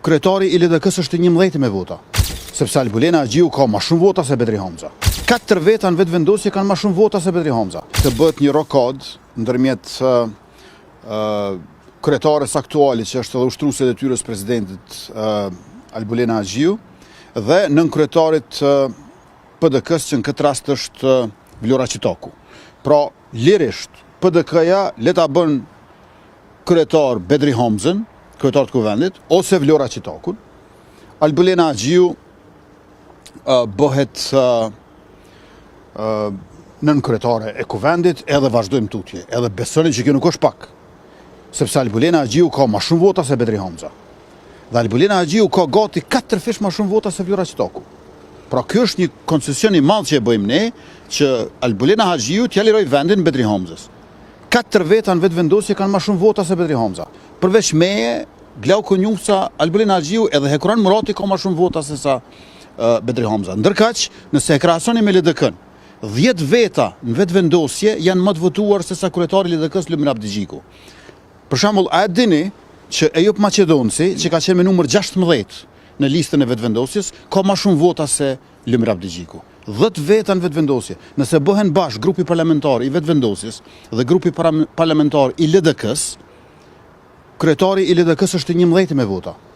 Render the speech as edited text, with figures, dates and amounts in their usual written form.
kryetari i LDK-s është 11 me vota, sepse Albulena Agjiu ka më shumë vota se Bedri Hamza. 4 veta në vetëvendosje kanë më shumë vota se Bedri Hamza. Të bëhet një rokad ndërmjet kryetares aktuale që është edhe ushtruese e detyrës presidentit Albulena Agjiu dhe nën kryetarit PDK-s që në këtë rast është Vlora Qitaku. Pra, lirisht PDK-ja le ta bën kryetar Bedri Hamzën, kryetar të kuvendit, ose Vlora Qitakun. Albulena Agjiu bëhet nën kryetare e kuvendit edhe vazhdojmë tutje, edhe besoni që kjo nuk është pak, sepse Albulena Agjiu ka më shumë vota se Bedri Hamza. Dhe Albulena Agjiu ka gati 4 fish më shumë vota se Vlora Qitaku. Pra kjo është një koncesion i madh që e bëjmë ne, që Albulena Agjiu t'ja liroj vendin Bedri Hamzës. 4 veta në vetëvendosje kanë më shumë vota se Bedri Hamza. Përveç meje, Glauko Njuhsa, Albulena Agjiu edhe Hekuran Murati ka më shumë vota se sa Bedri Hamza. Ndërkaq, nëse e krahasoni me LDK-n, 10 veta në vetëvendosje janë më të votuar se sa kryetari i LDK-s Lumir Abdigjiku. Për shembull, a e dini që Ejup Maqedonci, që ka qenë me numër 16 në listën e vetëvendosjes, ka më shumë vota se Lumir Abdigjiku. 10 veta në vetëvendosje. Nëse bëhen bashkë grupi parlamentar i vetëvendosjes dhe grupi parlamentar i LDK-s, kryetari i LDK-s është 11 me vota.